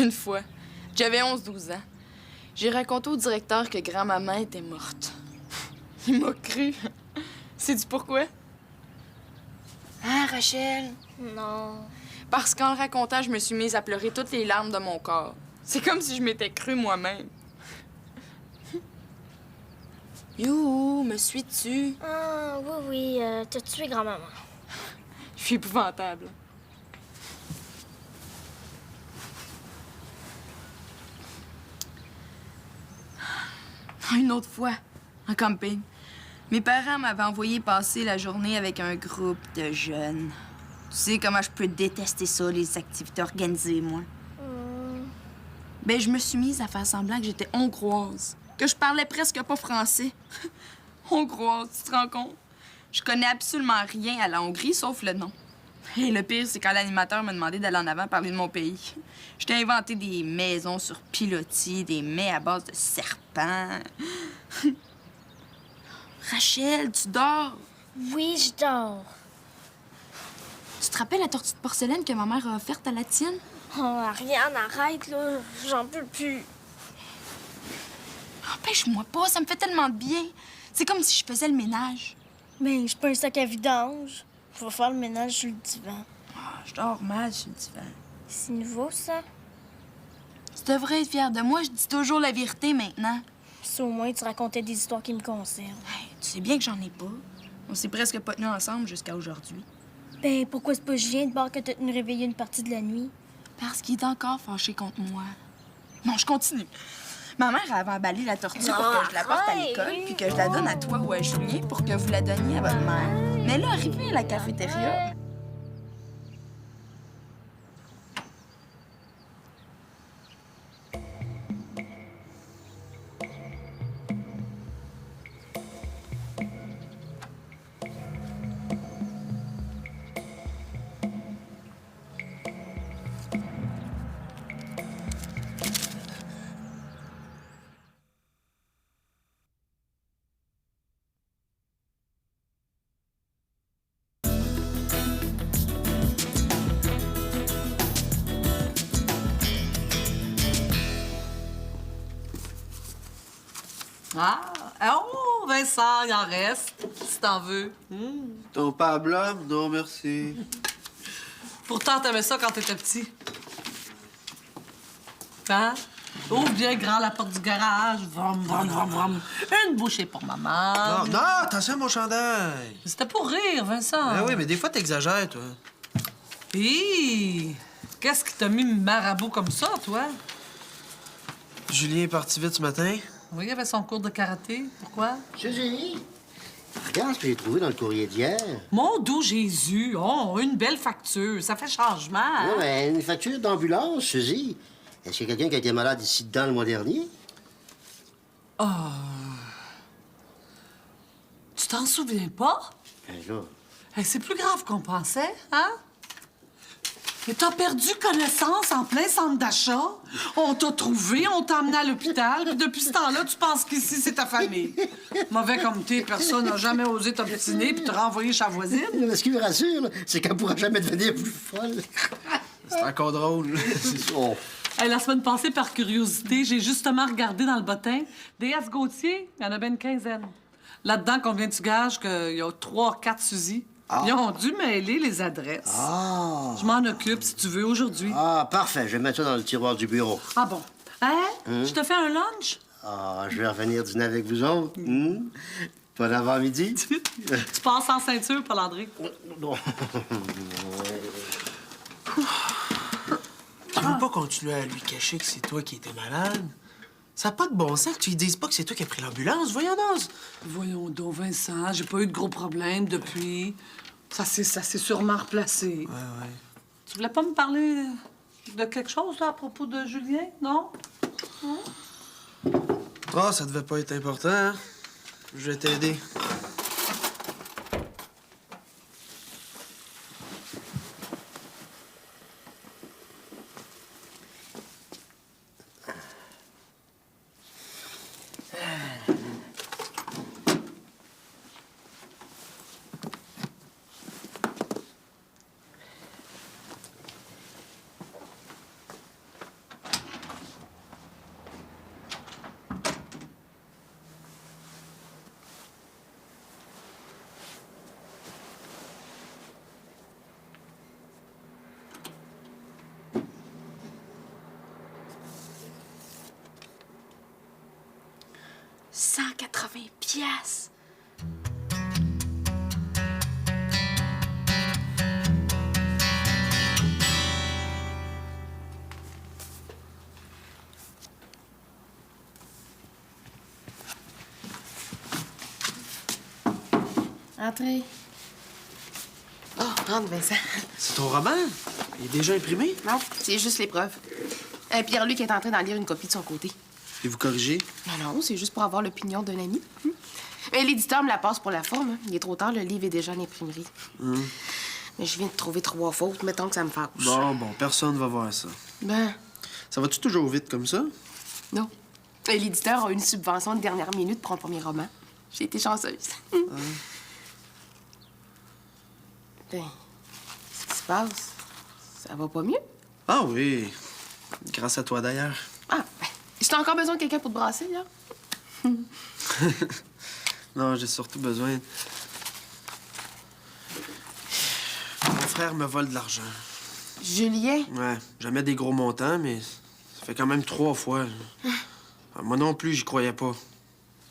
Une fois, j'avais 11-12 ans. J'ai raconté au directeur que grand-maman était morte. Il m'a cru. Sais-tu pourquoi? Hein, Rachel? Non. Parce qu'en le racontant, je me suis mise à pleurer toutes les larmes de mon corps. C'est comme si je m'étais crue moi-même. You, me suis-tu? Ah, oui, t'as tué grand-maman. Je suis épouvantable. Une autre fois, en camping, mes parents m'avaient envoyé passer la journée avec un groupe de jeunes. Tu sais comment je peux détester ça, les activités organisées, moi. Ben, je me suis mise à faire semblant que j'étais hongroise, que je parlais presque pas français. Hongroise, tu te rends compte? Je connais absolument rien à la Hongrie, sauf le nom. Et le pire, c'est quand l'animateur m'a demandé d'aller en avant parler de mon pays. Je t'ai inventé des maisons sur pilotis, des mets à base de serpents. Rachel, tu dors? Oui, je dors. Tu te rappelles la tortue de porcelaine que ma mère a offerte à la tienne? Oh, Ariane, arrête, là. J'en peux plus. Empêche-moi pas, ça me fait tellement de bien. C'est comme si je faisais le ménage. Mais je suis pas un sac à vidange. Je vais faire le ménage sur le divan. Ah, je dors mal sur le divan. C'est nouveau, ça? Tu devrais être fière de moi, je dis toujours la vérité maintenant. Si au moins tu racontais des histoires qui me concernent. Hey, tu sais bien que j'en ai pas. On s'est presque pas tenus ensemble jusqu'à aujourd'hui. Ben, pourquoi c'est pas Julien de bord que t'as tenu réveiller une partie de la nuit? Parce qu'il est encore fâché contre moi. Non, je continue. Ma mère avait emballé la tortue pour que je la porte à l'école, puis que je la donne à toi ou à Julien pour que vous la donniez à votre mère. Mais là, arrivé à la cafétéria... Ah! Oh, Vincent, il en reste, si t'en veux. Ton père blâme? Non, merci. Pourtant, t'aimais ça quand t'étais petit. Hein? Ouvre bien grand la porte du garage. Vroom, vroom, vroom, vroom. Une bouchée pour maman. Non, non, attention à mon chandail. C'était pour rire, Vincent. Ah oui, mais des fois, t'exagères, toi. Hi! Qu'est-ce qui t'a mis marabout comme ça, toi? Julien est parti vite ce matin. Oui, il avait son cours de karaté. Pourquoi? Suzy, regarde ce que j'ai trouvé dans le courrier d'hier. Mon doux Jésus! Oh, une belle facture. Ça fait changement, hein? Ouais, mais une facture d'ambulance, Suzy. Est-ce qu'il y a quelqu'un qui a été malade ici dedans le mois dernier? Tu t'en souviens pas? Ben là, Hey, c'est plus grave qu'on pensait, hein? Et t'as perdu connaissance en plein centre d'achat. On t'a trouvé, on t'a emmené à l'hôpital, puis depuis ce temps-là, tu penses qu'ici, c'est ta famille. Mauvais comme t'es, personne n'a jamais osé t'obstiner puis te renvoyer chez la voisine. mais ce qui me rassure, là, c'est qu'elle pourra jamais devenir plus folle. C'est encore drôle. Oh. Hey, la semaine passée, par curiosité, j'ai justement regardé dans le bottin. Des S. Gauthier, il y en a bien une quinzaine. Là-dedans, combien tu gages qu'il y a 3 ou 4 Suzy? Ils ont dû mêler les adresses. Ah. Je m'en occupe, si tu veux, aujourd'hui. Ah, parfait. Je vais mettre ça dans le tiroir du bureau. Ah bon? Hein? Je te fais un lunch? Ah, je vais revenir dîner avec vous autres. Bon avant-midi. Tu passes en ceinture, Paul-André. Non. Tu veux pas continuer à lui cacher que c'est toi qui étais malade? Ça n'a pas de bon sens que tu lui dises pas que c'est toi qui as pris l'ambulance. Voyons donc. Voyons donc, Vincent, j'ai pas eu de gros problèmes depuis. Ça s'est sûrement replacé. Ouais. Tu voulais pas me parler de quelque chose, là, à propos de Julien, non? Ah, ça devait pas être important, hein? Je vais t'aider. 180 piastres. Entrez. Oh, rentre, Vincent. C'est ton roman? Il est déjà imprimé? Non, c'est juste l'épreuve. Pierre-Luc est en train d'en lire une copie de son côté. Et vous corrigez? Non, c'est juste pour avoir l'opinion d'un ami. Mais l'éditeur me la passe pour la forme. Il est trop tard, le livre est déjà en imprimerie. Mais je viens de trouver 3 fautes. Mettons que ça me fâche. Bon, personne va voir ça. Ben, Ça va-tu toujours vite comme ça? non. L'éditeur a eu une subvention de dernière minute pour un premier roman. J'ai été chanceuse. Ben, qu'est-ce qui se passe? Ça va pas mieux? Ah oui. Grâce à toi, d'ailleurs. Ah, ben, j'ai encore besoin de quelqu'un pour te brasser, là? Non, j'ai surtout besoin... Mon frère me vole de l'argent. Julien? Ouais, jamais des gros montants, mais ça fait quand même 3 fois. Moi non plus, j'y croyais pas.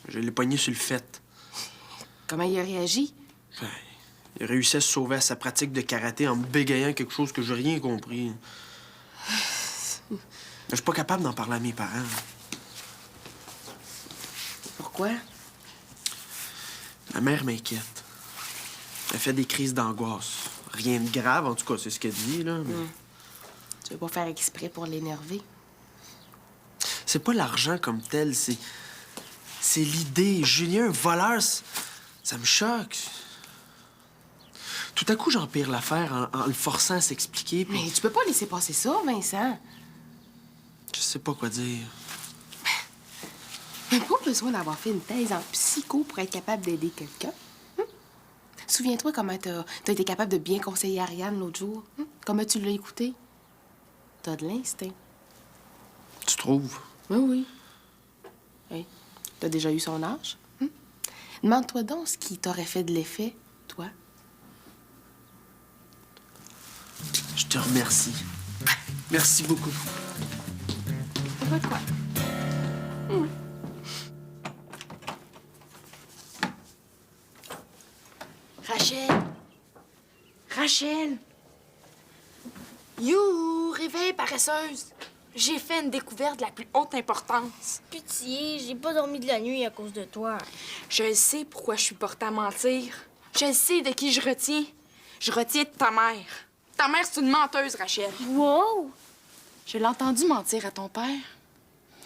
Je l'ai pogné sur le fait. Comment il a réagi? Ouais, il réussit à se sauver à sa pratique de karaté en me bégayant quelque chose que j'ai rien compris. Je suis pas capable d'en parler à mes parents. Pourquoi? Ma mère m'inquiète. Elle fait des crises d'angoisse. Rien de grave, en tout cas, c'est ce qu'elle dit, là. Mais... Tu veux pas faire exprès pour l'énerver? C'est pas l'argent comme tel, c'est l'idée. Julien, un voleur, ça me choque. Tout à coup, j'empire l'affaire en le forçant à s'expliquer, puis Mais tu peux pas laisser passer ça, Vincent. je sais pas quoi dire. Pas besoin d'avoir fait une thèse en psycho pour être capable d'aider quelqu'un. Souviens-toi comment t'as été capable de bien conseiller Ariane l'autre jour. Comment tu l'as écouté. T'as de l'instinct. Tu trouves? Oui, oui. Hey, t'as déjà eu son âge. Demande-toi donc ce qui t'aurait fait de l'effet, toi. Je te remercie. Merci beaucoup. Pas de quoi. Rachel! Rachel! You! Réveille, paresseuse! J'ai fait une découverte de la plus haute importance. Pitié, j'ai pas dormi de la nuit à cause de toi. Je sais pourquoi je suis portée à mentir. Je sais de qui je retiens. Je retiens de ta mère. Ta mère, c'est une menteuse, Rachel. Wow! Je l'ai entendu mentir à ton père.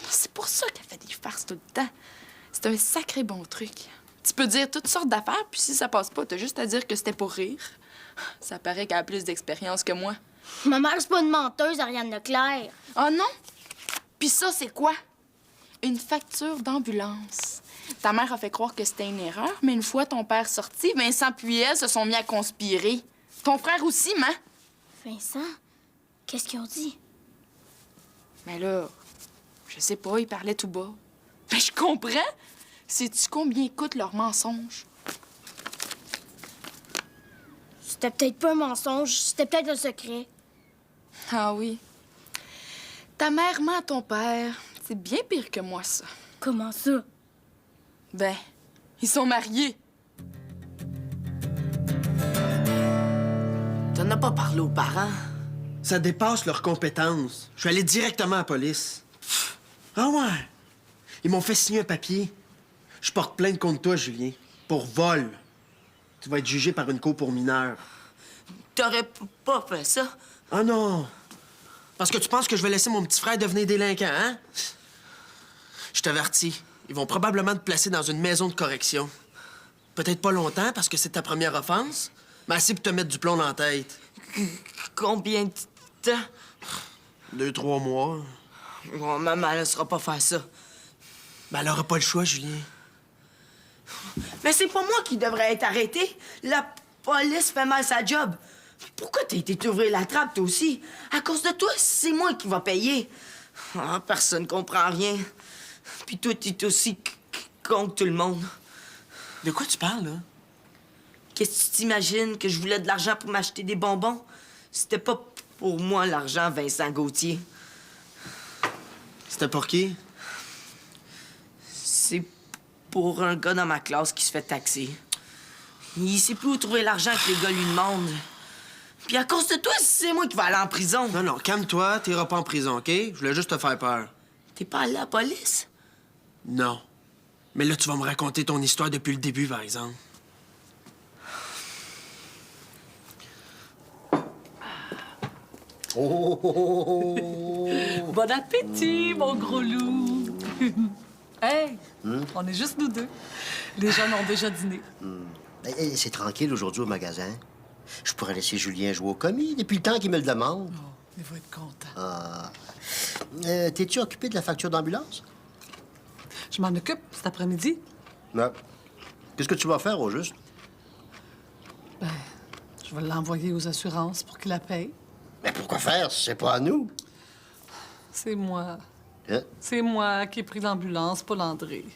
C'est pour ça qu'elle fait des farces tout le temps. C'est un sacré bon truc. Tu peux dire toutes sortes d'affaires, puis si ça passe pas, t'as juste à dire que c'était pour rire. Ça paraît qu'elle a plus d'expérience que moi. Ma mère, c'est pas une menteuse, Ariane Leclerc. Oh non? Puis ça, c'est quoi? Une facture d'ambulance. Ta mère a fait croire que c'était une erreur, mais une fois ton père sorti, Vincent puis elle se sont mis à conspirer. Ton frère aussi, man. Vincent, qu'est-ce qu'ils ont dit? Mais là, je sais pas, ils parlaient tout bas. Mais je comprends. Sais-tu combien coûtent leurs mensonges? C'était peut-être pas un mensonge, c'était peut-être un secret. Ah oui. Ta mère ment à ton père. C'est bien pire que moi, ça. Comment ça? Ben, ils sont mariés. T'en as pas parlé aux parents? Ça dépasse leurs compétences. Je suis allé directement à la police. Ah ouais? Ils m'ont fait signer un papier. Je porte plainte contre toi, Julien, pour vol. Tu vas être jugé par une cour pour mineurs. T'aurais pas fait ça? Ah non! Parce que tu penses que je vais laisser mon petit frère devenir délinquant, hein? Je t'avertis, ils vont probablement te placer dans une maison de correction. Peut-être pas longtemps, parce que c'est ta première offense, mais assez pour te mettre du plomb dans la tête. Combien de temps? 2-3 mois. Bon, maman, elle saura pas faire ça. Ben, elle aura pas le choix, Julien. Mais c'est pas moi qui devrais être arrêté. La police fait mal sa job. Pourquoi t'as été t'ouvrir la trappe, toi aussi? À cause de toi, c'est moi qui va payer. Ah, personne comprend rien. Puis toi, t'es aussi con que tout le monde. De quoi tu parles, là? Qu'est-ce que tu t'imagines? Que je voulais de l'argent pour m'acheter des bonbons? C'était pas pour moi, l'argent, Vincent Gauthier. C'était pour qui? C'est pour un gars dans ma classe qui se fait taxer. Il sait plus où trouver l'argent que les gars lui demandent. Puis à cause de toi, c'est moi qui vais aller en prison. Non, non, calme-toi, t'iras pas en prison, OK? Je voulais juste te faire peur. T'es pas allé à la police? Non. Mais là, tu vas me raconter ton histoire depuis le début, par exemple. Oh, oh, oh, oh. Bon appétit, mon gros loup! Hey! On est juste nous deux. Les jeunes ont déjà dîné. C'est tranquille aujourd'hui au magasin. Je pourrais laisser Julien jouer au commis depuis le temps qu'il me le demande. Oh, il va être content. Ah. T'es-tu occupé de la facture d'ambulance? Je m'en occupe cet après-midi. Non. Qu'est-ce que tu vas faire, au juste? Ben, je vais l'envoyer aux assurances pour qu'ils la payent. Mais pourquoi faire? C'est pas à nous. C'est moi. Hein? C'est moi qui ai pris l'ambulance, pas l'André.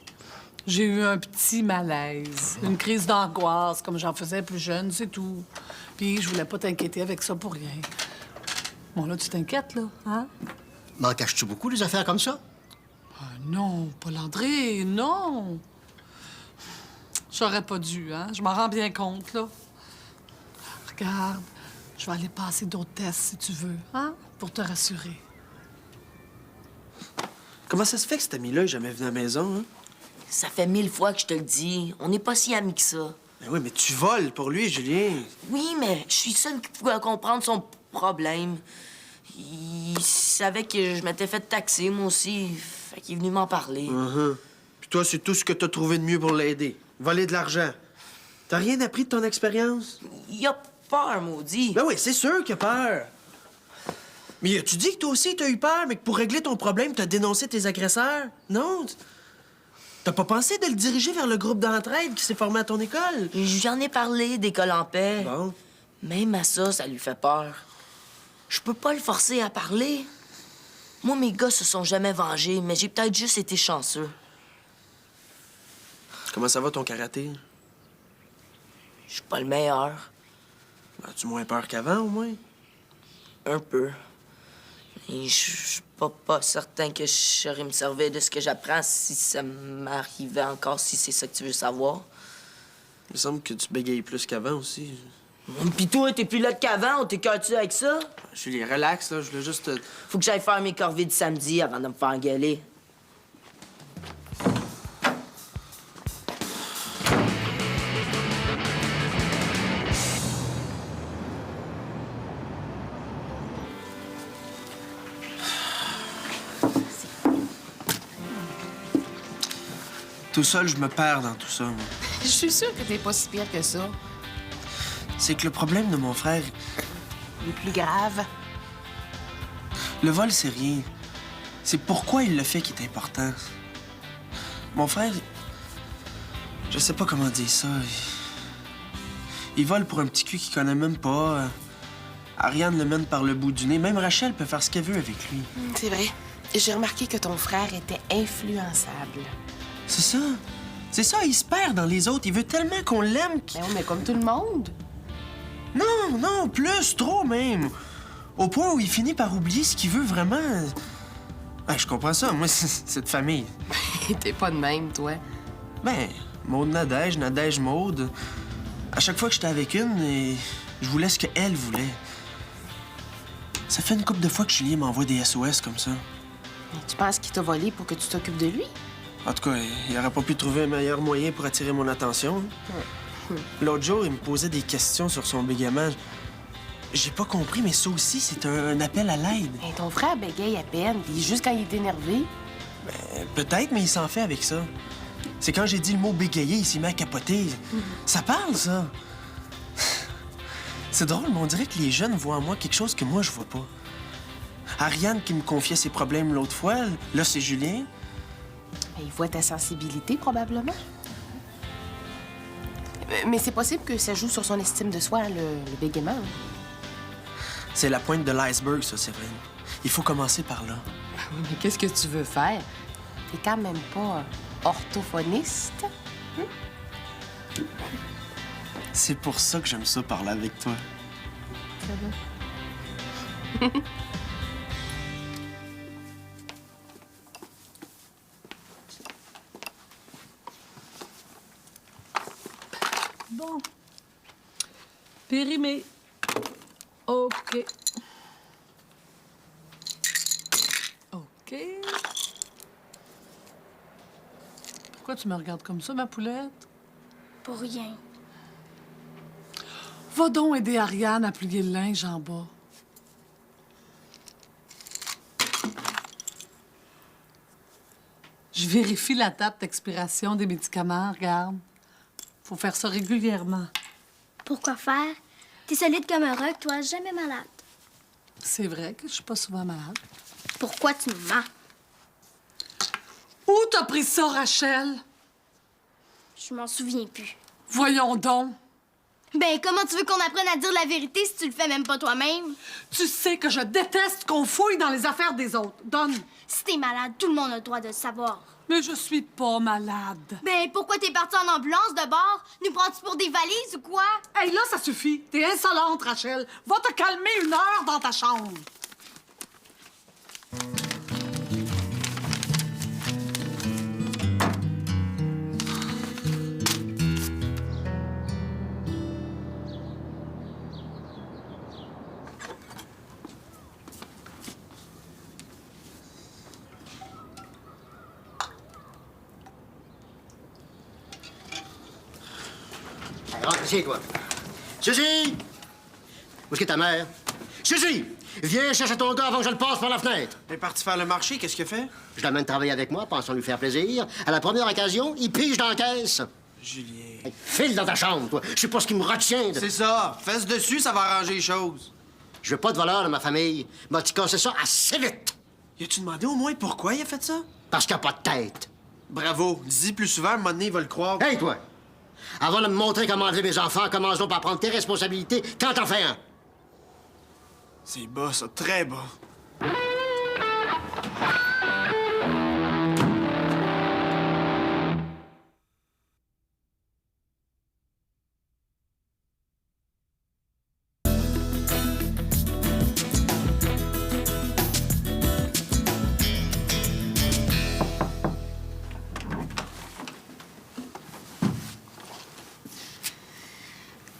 J'ai eu un petit malaise, une crise d'angoisse, comme j'en faisais plus jeune, c'est tout. Puis je voulais pas t'inquiéter avec ça pour rien. Bon, là, tu t'inquiètes, là, hein? M'en caches-tu beaucoup, des affaires comme ça? Non, pas l'André, non! J'aurais pas dû, hein? Je m'en rends bien compte, là. Regarde, je vais aller passer d'autres tests, si tu veux, hein? Pour te rassurer. Comment ça se fait que cet ami-là est jamais venu à la maison, hein? Ça fait 1000 fois que je te le dis. On n'est pas si amis que ça. Ben oui, mais tu voles pour lui, Julien. Oui, mais je suis seule qui pouvait comprendre son problème. Il savait que je m'étais fait taxer, moi aussi. Fait qu'il est venu m'en parler. Puis toi, c'est tout ce que t'as trouvé de mieux pour l'aider. Voler de l'argent. T'as rien appris de ton expérience? Il a peur, maudit. Ben oui, c'est sûr qu'il a peur. Mais as-tu dit que toi aussi, t'as eu peur, mais que pour régler ton problème, t'as dénoncé tes agresseurs? Non? T'as pas pensé de le diriger vers le groupe d'entraide qui s'est formé à ton école? J'en ai parlé d'école en paix. Bon. Même à ça lui fait peur. Je peux pas le forcer à parler. Moi, mes gars se sont jamais vengés, mais j'ai peut-être juste été chanceux. Comment ça va ton karaté? Je suis pas le meilleur. As-tu moins peur qu'avant, au moins? Un peu. Et je suis pas certain que je saurais me servir de ce que j'apprends si ça m'arrivait encore, si c'est ça que tu veux savoir. Il me semble que tu bégayes plus qu'avant aussi. Pis toi, t'es plus là qu'avant, on t'écœure-tu avec ça? Julie, relax, là. Je voulais juste te... Faut que j'aille faire mes corvées du samedi avant de me faire engueuler. Tout seul, je me perds dans tout ça, moi. Je suis sûre que t'es pas si pire que ça. C'est que le problème de mon frère, Il est plus grave. le vol, c'est rien. C'est pourquoi il le fait qui est important. Mon frère, je sais pas comment dire ça. Il vole pour un petit cul qu'il connaît même pas. Ariane le mène par le bout du nez. Même Rachel peut faire ce qu'elle veut avec lui. C'est vrai. J'ai remarqué que ton frère était influençable. C'est ça. C'est ça, il se perd dans les autres. Il veut tellement qu'on l'aime qu'il... Ben oui, mais comme tout le monde. Non, non, plus, trop même. Au point où il finit par oublier ce qu'il veut vraiment. Je comprends ça. Moi, c'est de famille. T'es pas de même, toi. Ben, Maude Nadège Maude. À chaque fois que j'étais avec une, je voulais ce qu'elle voulait. Ça fait une couple de fois que Julien m'envoie des SOS comme ça. Mais tu penses qu'il t'a volé pour que tu t'occupes de lui? En tout cas, il aurait pas pu trouver un meilleur moyen pour attirer mon attention. L'autre jour, il me posait des questions sur son bégaiement. J'ai pas compris, mais ça aussi, c'est un appel à l'aide. Ben, ton frère bégaye à peine, puis juste quand il est énervé. Peut-être, mais il s'en fait avec ça. C'est quand j'ai dit le mot bégayer, il s'est mis à capoter. Ça parle, ça. C'est drôle, mais on dirait que les jeunes voient en moi quelque chose que moi, je vois pas. Ariane qui me confiait ses problèmes l'autre fois, là, c'est Julien. Ben, il voit ta sensibilité, probablement. Mais c'est possible que ça joue sur son estime de soi, le bégaiement. C'est la pointe de l'iceberg, ça, Séverine. Il faut commencer par là. Oui, mais qu'est-ce que tu veux faire? T'es quand même pas orthophoniste. C'est pour ça que j'aime ça parler avec toi. Bon. Périmé. OK. OK. Pourquoi tu me regardes comme ça, ma poulette? Pour rien. Va donc aider Ariane à plier le linge en bas. Je vérifie la date d'expiration des médicaments, regarde. Faut faire ça régulièrement. Pourquoi faire? T'es solide comme un roc, toi, jamais malade. C'est vrai que je suis pas souvent malade. Pourquoi tu me mens? Où t'as pris ça, Rachel? Je m'en souviens plus. Voyons donc. Ben, comment tu veux qu'on apprenne à dire la vérité si tu le fais même pas toi-même? Tu sais que je déteste qu'on fouille dans les affaires des autres. Donne. Si t'es malade, tout le monde a le droit de le savoir. Mais je suis pas malade. Ben, pourquoi t'es parti en ambulance de bord? Nous prends-tu pour des valises ou quoi? Hey, là, ça suffit. T'es insolente, Rachel. Va te calmer 1 heure dans ta chambre. Rentre ici, toi. Suzy! Où est-ce que ta mère? Suzy! Viens chercher ton gars avant que je le passe par la fenêtre. Il est parti faire le marché, qu'est-ce qu'il a fait? Je l'amène travailler avec moi, pensant lui faire plaisir. À la première occasion, il pige dans la caisse. Julien. Hey, file dans ta chambre, toi. Je sais pas ce qui me retient de... C'est ça. Fesse dessus, ça va arranger les choses. Je veux pas de voleur dans ma famille. M'a-tu cassé ça assez vite? Y a-tu demandé au moins pourquoi il a fait ça? Parce qu'il a pas de tête. Bravo. Dis-y plus souvent, à un moment donné, il va le croire. Hey, toi! Avant de me montrer comment élever mes enfants, commence donc par prendre tes responsabilités quand t'en fais un. C'est bas, ça. Très bas.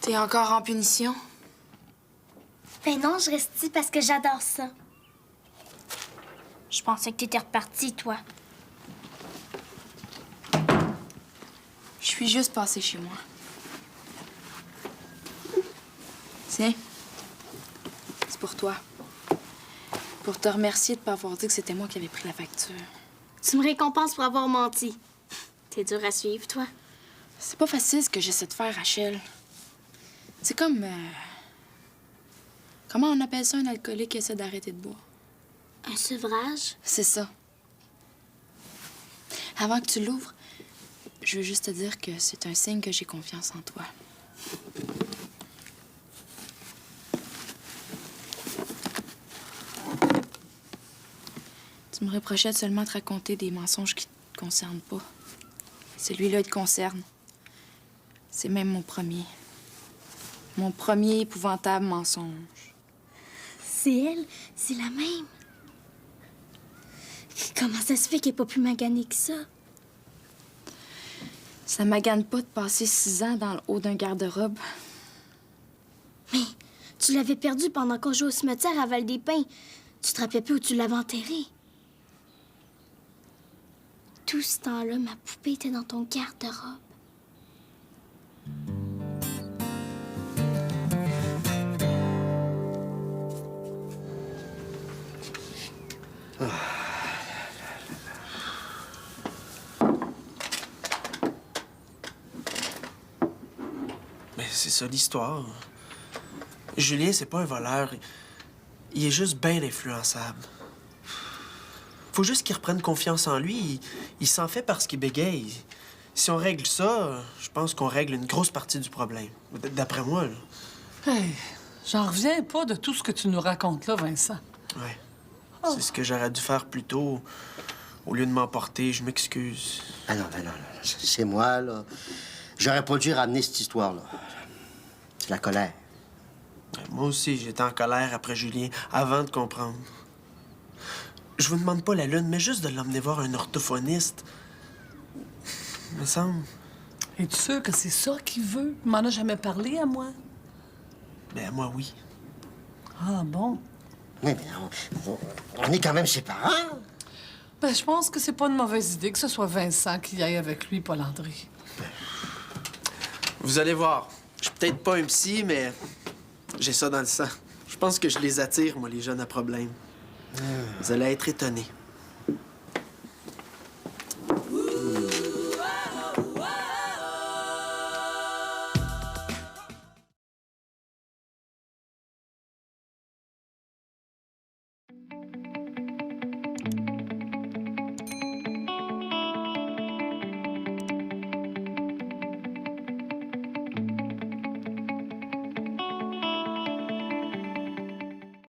T'es encore en punition? Ben non, je reste ici parce que j'adore ça. Je pensais que t'étais reparti, toi. Je suis juste passée chez moi. Tiens. C'est pour toi. Pour te remercier de pas avoir dit que c'était moi qui avais pris la facture. Tu me récompenses pour avoir menti. T'es dur à suivre, toi. C'est pas facile ce que j'essaie de faire, Rachel. C'est comme... Comment on appelle ça un alcoolique qui essaie d'arrêter de boire? Un sevrage? C'est ça. Avant que tu l'ouvres, je veux juste te dire que c'est un signe que j'ai confiance en toi. Tu me reprochais de seulement te raconter des mensonges qui te concernent pas. Celui-là, il te concerne. C'est même mon premier. Mon premier épouvantable mensonge. C'est elle, c'est la même. Comment ça se fait qu'elle n'est pas plus maganée que ça? Ça magane pas de passer 6 ans dans le haut d'un garde-robe. Mais tu l'avais perdu pendant qu'on jouait au cimetière à Val-des-Pins. Tu te rappelais plus où tu l'avais enterré. Tout ce temps-là, ma poupée était dans ton garde-robe. Mais c'est ça l'histoire. Julien, c'est pas un voleur. Il est juste bien influençable. Faut juste qu'il reprenne confiance en lui. Il s'en fait parce qu'il bégaye. Si on règle ça, je pense qu'on règle une grosse partie du problème. D'après moi, là. Hey, j'en reviens pas de tout ce que tu nous racontes là, Vincent. Ouais. C'est ce que j'aurais dû faire plus tôt. Au lieu de m'emporter, je m'excuse. Ah non, ben non, c'est moi, là. J'aurais pas dû ramener cette histoire-là. C'est la colère. Moi aussi, j'étais en colère après Julien, avant de comprendre. Je vous demande pas la lune, mais juste de l'emmener voir un orthophoniste. Me semble. Es-tu sûr que c'est ça qu'il veut? Il m'en a jamais parlé à moi. Ben, moi, oui. Ah bon? Oui, mais on est quand même ses parents. Ben, je pense que c'est pas une mauvaise idée que ce soit Vincent qui y aille avec lui, Paul-André. Vous allez voir. Je suis peut-être pas un psy, mais j'ai ça dans le sang. Je pense que je les attire, moi, les jeunes à problème. Vous allez être étonnés.